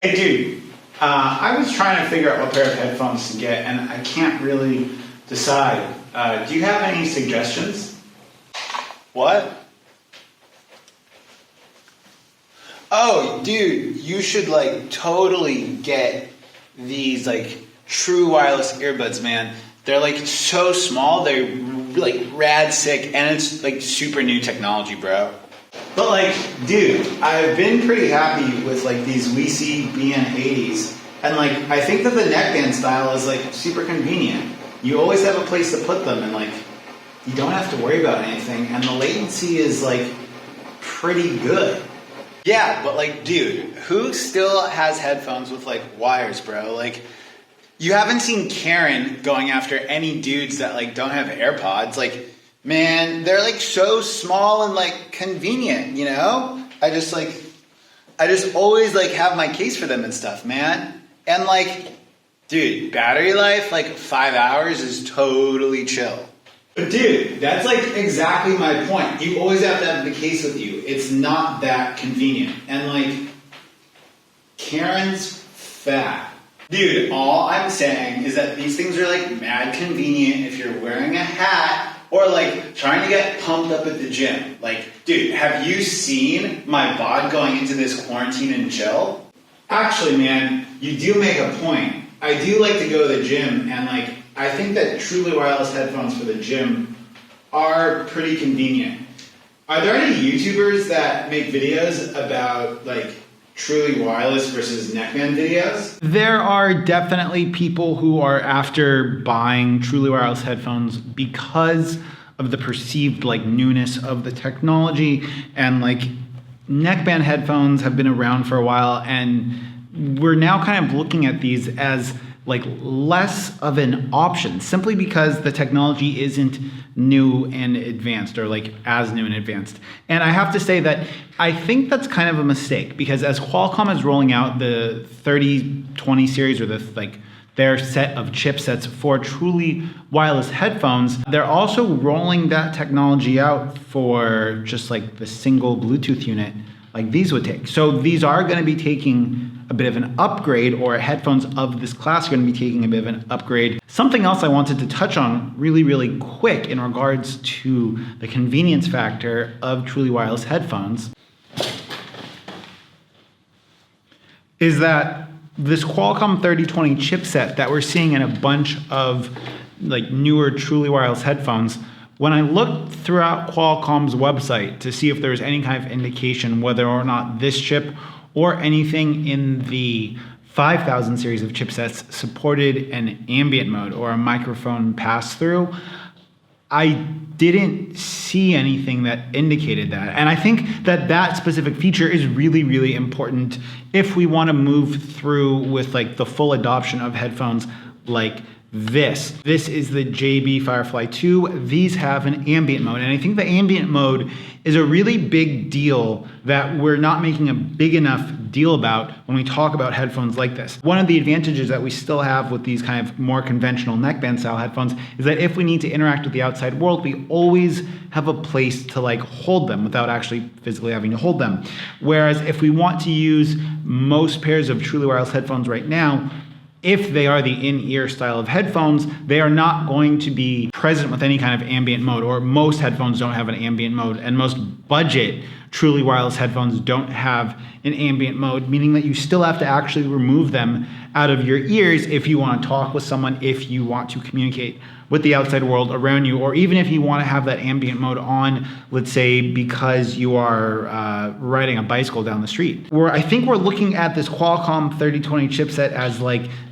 Hey dude, I was trying to figure out what pair of headphones to get and I can't really decide. Do you have any suggestions? What? Oh, dude, you should totally get these true wireless earbuds, man. They're so small, they're rad sick, and it's super new technology, bro. But dude, I've been pretty happy with these WeC BN80s. And I think that the neckband style is super convenient. You always have a place to put them and you don't have to worry about anything. And the latency is pretty good. Yeah, but dude, who still has headphones with wires, bro? You haven't seen Karen going after any dudes that don't have AirPods. Man, they're so small and convenient, you know? I just always have my case for them and stuff, man. And dude, battery life 5 hours is totally chill. But dude, that's exactly my point. You always have to have the case with you. It's not that convenient. And Karen's fat. Dude, all I'm saying is that these things are mad convenient if you're wearing a hat or trying to get pumped up at the gym. Dude, have you seen my bod going into this quarantine and chill? Actually, man, you do make a point. I do like to go to the gym, and I think that truly wireless headphones for the gym are pretty convenient. Are there any YouTubers that make videos about truly wireless versus neckband videos? There are definitely people who are after buying truly wireless headphones because of the perceived newness of the technology, and neckband headphones have been around for a while, and we're now kind of looking at these as less of an option simply because the technology isn't new and advanced, or as new and advanced. And I have to say that I think that's kind of a mistake, because as Qualcomm is rolling out the 3020 series, or their set of chipsets for truly wireless headphones, they're also rolling that technology out for just the single Bluetooth unit these would take. So these are going to be taking a bit of an upgrade, or headphones of this class are going to be taking a bit of an upgrade. Something else I wanted to touch on really quick in regards to the convenience factor of truly wireless headphones is that this Qualcomm 3020 chipset that we're seeing in a bunch of newer truly wireless headphones, when I looked throughout Qualcomm's website to see if there was any kind of indication whether or not this chip or anything in the 5000 series of chipsets supported an ambient mode or a microphone pass-through, I didn't see anything that indicated that. And I think that that specific feature is really important if we want to move through with the full adoption of headphones like this. This is the JB Firefly 2. These have an ambient mode, and I think the ambient mode is a really big deal that we're not making a big enough deal about when we talk about headphones like this. One of the advantages that we still have with these kind of more conventional neckband style headphones is that if we need to interact with the outside world, we always have a place to hold them without actually physically having to hold them. Whereas if we want to use most pairs of truly wireless headphones right now, if they are the in-ear style of headphones, they are not going to be present with any kind of ambient mode, or most headphones don't have an ambient mode, and most budget truly wireless headphones don't have an ambient mode, meaning that you still have to actually remove them out of your ears if you want to talk with someone, if you want to communicate with the outside world around you, or even if you want to have that ambient mode on, let's say because you are riding a bicycle down the street. I think we're looking at this Qualcomm 3020 chipset as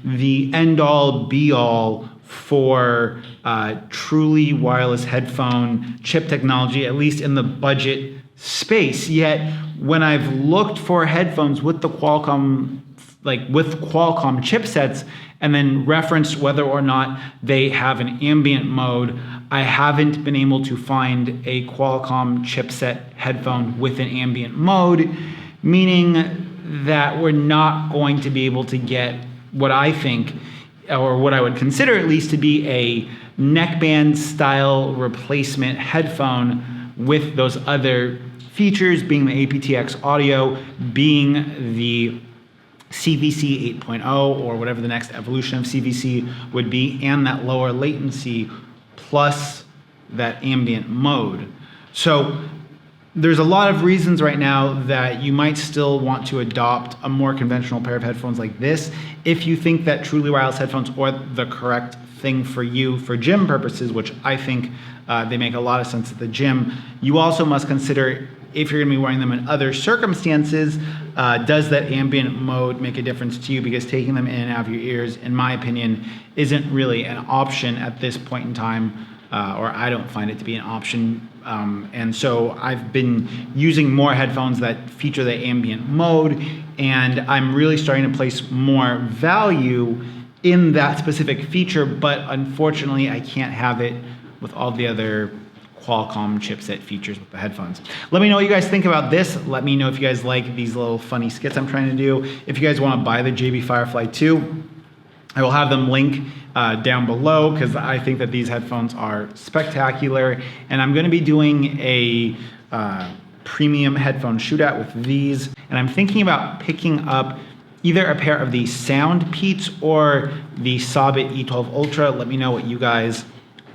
the end-all be-all for truly wireless headphone chip technology, at least in the budget space. Yet when I've looked for headphones with the Qualcomm chipsets and then referenced whether or not they have an ambient mode, I haven't been able to find a Qualcomm chipset headphone with an ambient mode, meaning that we're not going to be able to get what I think, or what I would consider at least, to be a neckband style replacement headphone with those other features, being the aptX audio, being the CVC 8.0 or whatever the next evolution of CVC would be, and that lower latency plus that ambient mode. So there's a lot of reasons right now that you might still want to adopt a more conventional pair of headphones like this if you think that truly wireless headphones are the correct thing for you for gym purposes, which I think they make a lot of sense at the gym. You also must consider if you're going to be wearing them in other circumstances, does that ambient mode make a difference to you? Because taking them in and out of your ears, in my opinion, isn't really an option at this point in time, or I don't find it to be an option. And so I've been using more headphones that feature the ambient mode, and I'm really starting to place more value in that specific feature, but unfortunately I can't have it with all the other Qualcomm chipset features with the headphones. Let me know what you guys think about this. Let me know if you guys like these little funny skits I'm trying to do. If you guys want to buy the JB Firefly 2, I will have them link down below because I think that these headphones are spectacular. And I'm going to be doing a premium headphone shootout with these. And I'm thinking about picking up either a pair of the Sound Peats or the Sabit E12 Ultra. Let me know what you guys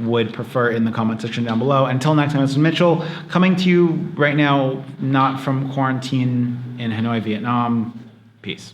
would prefer in the comment section down below. Until next time, this is Mitchell, coming to you right now, not from quarantine in Hanoi, Vietnam. Peace.